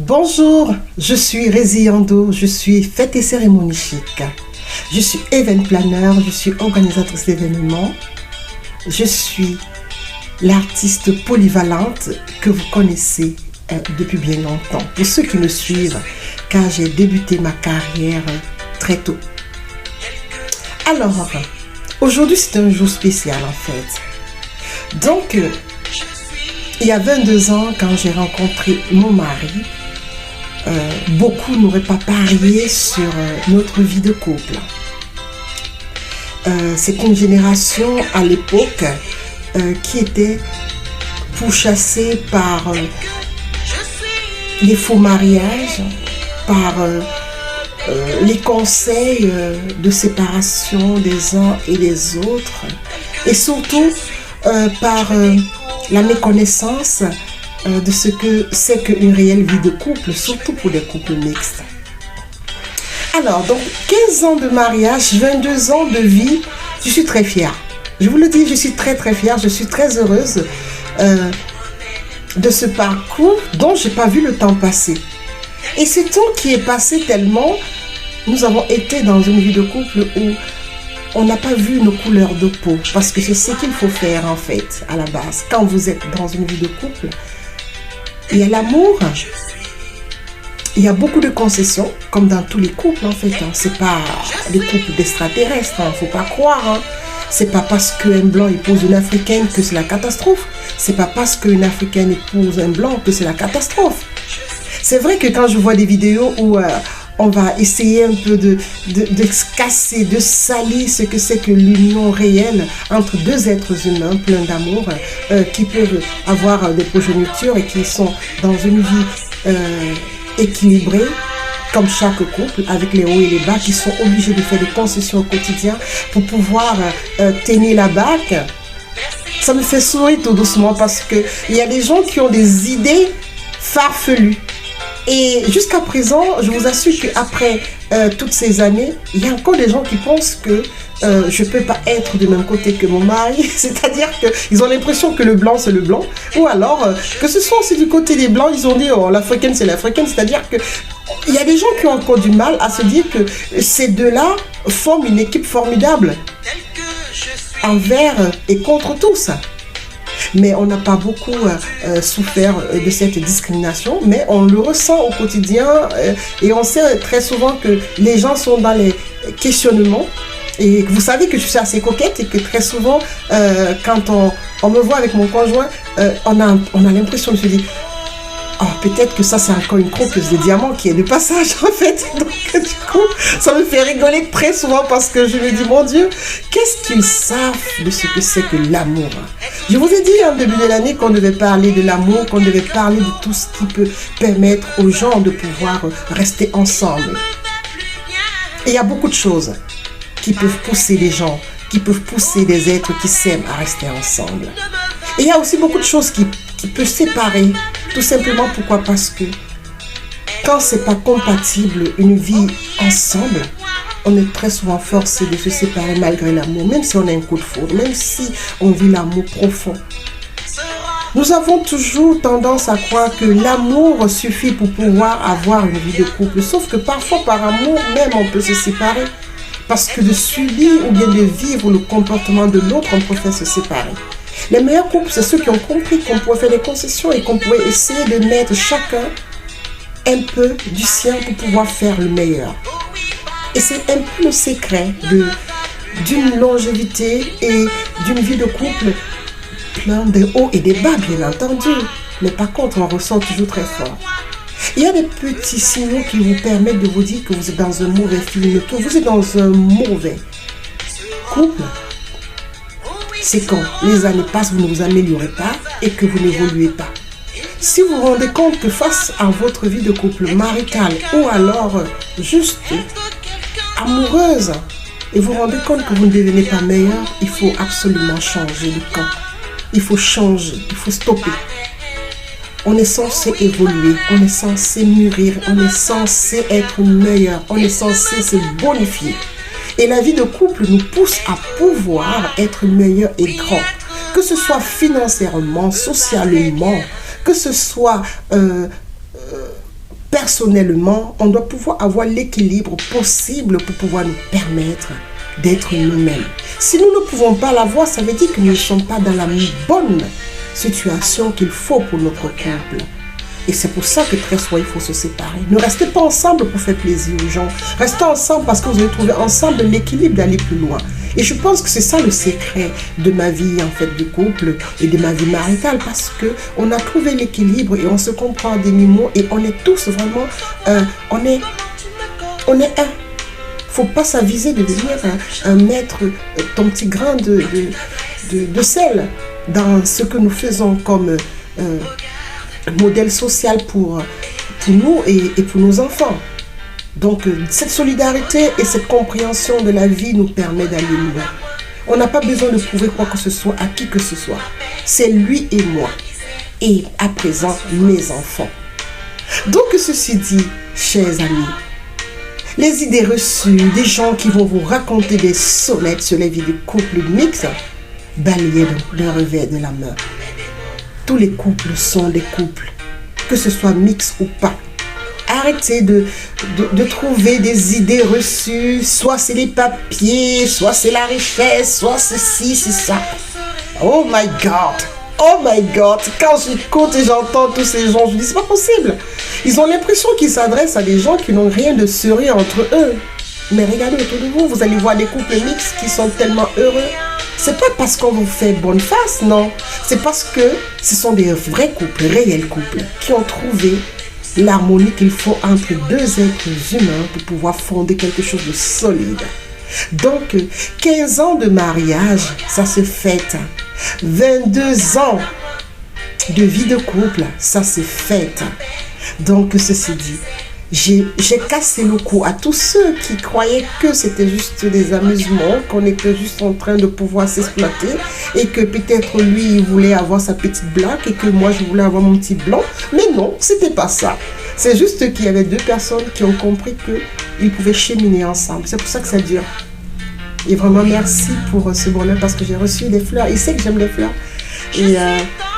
Bonjour, je suis Réziando, je suis fête et cérémonie chic. Je suis event planner, je suis organisatrice d'événements. Je suis l'artiste polyvalente que vous connaissez depuis bien longtemps. Pour ceux qui me suivent, car j'ai débuté ma carrière très tôt. Alors, aujourd'hui c'est un jour spécial en fait. Donc, il y a 22 ans, quand j'ai rencontré mon mari, beaucoup n'auraient pas parié sur notre vie de couple. C'est une génération à l'époque qui était pourchassée par les faux mariages, par les conseils de séparation des uns et des autres, et surtout par la méconnaissance de ce que c'est qu'une réelle vie de couple, surtout pour des couples mixtes. Alors, donc, 15 ans de mariage, 22 ans de vie, je suis très fière. Je vous le dis, je suis très fière, je suis très heureuse de ce parcours dont je n'ai pas vu le temps passer. Et ce temps qui est passé tellement, nous avons été dans une vie de couple où on n'a pas vu nos couleurs de peau, parce que c'est ce qu'il faut faire en fait, à la base. Quand vous êtes dans une vie de couple, il y a l'amour, il y a beaucoup de concessions, comme dans tous les couples en fait. C'est pas des couples d'extraterrestres, faut pas croire. C'est pas parce qu'un blanc épouse une africaine que c'est la catastrophe. C'est pas parce qu'une africaine épouse un blanc que c'est la catastrophe. C'est vrai que quand je vois des vidéos où on va essayer un peu de casser, de salir ce que c'est que l'union réelle entre deux êtres humains pleins d'amour qui peuvent avoir des progénitures et qui sont dans une vie équilibrée, comme chaque couple, avec les hauts et les bas, qui sont obligés de faire des concessions au quotidien pour pouvoir tenir la baraque. Ça me fait sourire tout doucement parce qu'il y a des gens qui ont des idées farfelues. Et jusqu'à présent, je vous assure qu'après toutes ces années, il y a encore des gens qui pensent que je ne peux pas être du même côté que mon mari. C'est-à-dire qu'ils ont l'impression que le blanc, c'est le blanc. Ou alors, que ce soit aussi du côté des blancs, ils ont dit, oh, l'africaine, c'est l'africaine. C'est-à-dire qu'il y a des gens qui ont encore du mal à se dire que ces deux-là forment une équipe formidable envers et contre tous. Mais on n'a pas beaucoup souffert de cette discrimination, mais on le ressent au quotidien et on sait très souvent que les gens sont dans les questionnements. Et vous savez que je suis assez coquette et que très souvent, quand on me voit avec mon conjoint, on a l'impression de se dire « Oh, peut-être que ça, c'est encore une croqueuse de diamants qui est de passage, en fait. » Donc, du coup, ça me fait rigoler très souvent parce que je me dis « Mon Dieu, qu'est-ce qu'ils savent de ce que c'est que l'amour ?» Je vous ai dit en début de l'année qu'on devait parler de l'amour, qu'on devait parler de tout ce qui peut permettre aux gens de pouvoir rester ensemble. Et il y a beaucoup de choses qui peuvent pousser les gens, qui peuvent pousser des êtres qui s'aiment à rester ensemble. Et il y a aussi beaucoup de choses qui peuvent séparer, tout simplement pourquoi? Parce que quand c'est pas compatible une vie ensemble, on est très souvent forcé de se séparer malgré l'amour, même si on a un coup de foudre, même si on vit l'amour profond. Nous avons toujours tendance à croire que l'amour suffit pour pouvoir avoir une vie de couple, sauf que parfois par amour même on peut se séparer. Parce que de subir ou bien de vivre le comportement de l'autre, on préfère se séparer. Les meilleurs couples, c'est ceux qui ont compris qu'on pouvait faire des concessions et qu'on pouvait essayer de mettre chacun un peu du sien pour pouvoir faire le meilleur. Et c'est un peu le secret d'une longévité et d'une vie de couple plein de hauts et des bas, bien entendu. Mais par contre, on ressent toujours très fort. Il y a des petits signaux qui vous permettent de vous dire que vous êtes dans un mauvais film, que vous êtes dans un mauvais couple. C'est quand les années passent, vous ne vous améliorez pas et que vous n'évoluez pas. Si vous vous rendez compte que face à votre vie de couple marital ou alors juste amoureuse, et vous vous rendez compte que vous ne devenez pas meilleur, il faut absolument changer de camp. Il faut changer, il faut stopper. On est censé évoluer, on est censé mûrir, on est censé être meilleur, on est censé se bonifier. Et la vie de couple nous pousse à pouvoir être meilleur et grand. Que ce soit financièrement, socialement, que ce soit personnellement, on doit pouvoir avoir l'équilibre possible pour pouvoir nous permettre d'être nous-mêmes. Si nous ne pouvons pas l'avoir, ça veut dire que nous ne sommes pas dans la bonne situation qu'il faut pour notre couple. Et c'est pour ça que très souvent, il faut se séparer. Ne restez pas ensemble pour faire plaisir aux gens. Restez ensemble parce que vous allez trouver ensemble l'équilibre d'aller plus loin. Et je pense que c'est ça le secret de ma vie en fait de couple et de ma vie maritale, parce que on a trouvé l'équilibre et on se comprend à demi-mot et on est tous vraiment, on est un. Faut pas s'aviser de devenir un maître, ton petit grain de sel dans ce que nous faisons comme modèle social pour nous et pour nos enfants. Donc, cette solidarité et cette compréhension de la vie nous permet d'aller loin. On n'a pas besoin de prouver quoi que ce soit à qui que ce soit. C'est lui et moi. Et à présent, mes enfants. Donc, ceci dit, chers amis, les idées reçues des gens qui vont vous raconter des sonnettes sur les vies de couples mixtes, balayez le revers de la main. Tous les couples sont des couples, que ce soit mixte ou pas. Arrêtez de trouver des idées reçues, soit c'est les papiers, soit c'est la richesse, soit ceci, c'est ça. Oh my God, quand j'écoute et j'entends tous ces gens, je me dis c'est pas possible. Ils ont l'impression qu'ils s'adressent à des gens qui n'ont rien de sérieux entre eux. Mais regardez autour de vous, vous allez voir des couples mixtes qui sont tellement heureux. C'est pas parce qu'on vous fait bonne face, non. C'est parce que ce sont des vrais couples, réels couples, qui ont trouvé l'harmonie qu'il faut entre deux êtres humains pour pouvoir fonder quelque chose de solide. Donc, 15 ans de mariage, ça se fête. 22 ans de vie de couple, ça se fête. Donc, ceci dit, j'ai cassé le cou à tous ceux qui croyaient que c'était juste des amusements, qu'on était juste en train de pouvoir s'exploiter et que peut-être lui, il voulait avoir sa petite blague et que moi, je voulais avoir mon petit blanc. Mais non, c'était pas ça. C'est juste qu'il y avait deux personnes qui ont compris qu'ils pouvaient cheminer ensemble. C'est pour ça que ça dure. Et vraiment, merci pour ce bonheur parce que j'ai reçu des fleurs. Il sait que j'aime les fleurs. Et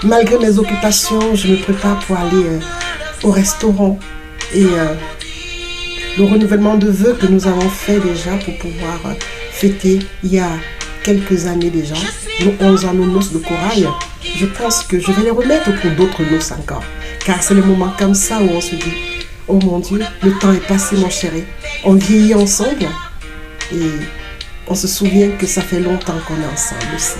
malgré mes occupations, je me prépare pour aller au restaurant. Et le renouvellement de vœux que nous avons fait déjà pour pouvoir fêter il y a quelques années déjà, nos 11 ans, nos noces de corail, je pense que je vais les remettre pour d'autres noces encore. Car c'est le moment comme ça où on se dit, oh mon Dieu, le temps est passé mon chéri. On vieillit ensemble et on se souvient que ça fait longtemps qu'on est ensemble aussi.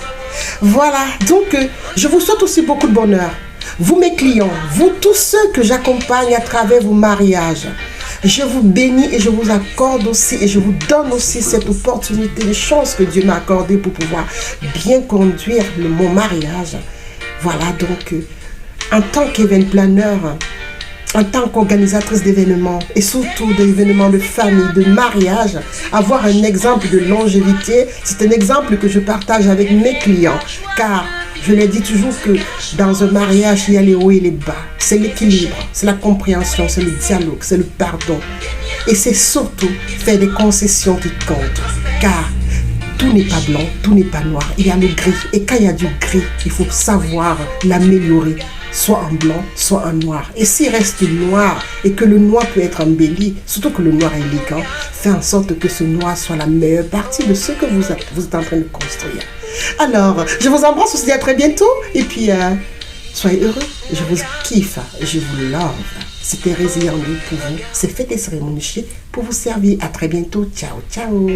Voilà, donc je vous souhaite aussi beaucoup de bonheur. Vous mes clients, vous tous ceux que j'accompagne à travers vos mariages, je vous bénis et je vous accorde aussi et je vous donne aussi cette opportunité, de chance que Dieu m'a accordée pour pouvoir bien conduire mon mariage. Voilà donc, en tant qu'événement-planeur, en tant qu'organisatrice d'événements et surtout d'événements de famille, de mariage, avoir un exemple de longévité, c'est un exemple que je partage avec mes clients. Car je leur dis toujours que dans un mariage, il y a les hauts et les bas. C'est l'équilibre, c'est la compréhension, c'est le dialogue, c'est le pardon. Et c'est surtout faire des concessions qui comptent. Car tout n'est pas blanc, tout n'est pas noir. Il y a le gris. Et quand il y a du gris, il faut savoir l'améliorer. Soit en blanc, soit en noir. Et s'il reste noir, et que le noir peut être embelli, surtout que le noir est élégant, fait en sorte que ce noir soit la meilleure partie de ce que vous êtes en train de construire. Alors, je vous embrasse, on se dit à très bientôt. Et puis, soyez heureux. Je vous kiffe, je vous love. C'était Résilience pour vous. C'est Fête et Cérémonie Chic pour vous servir. À très bientôt. Ciao, ciao.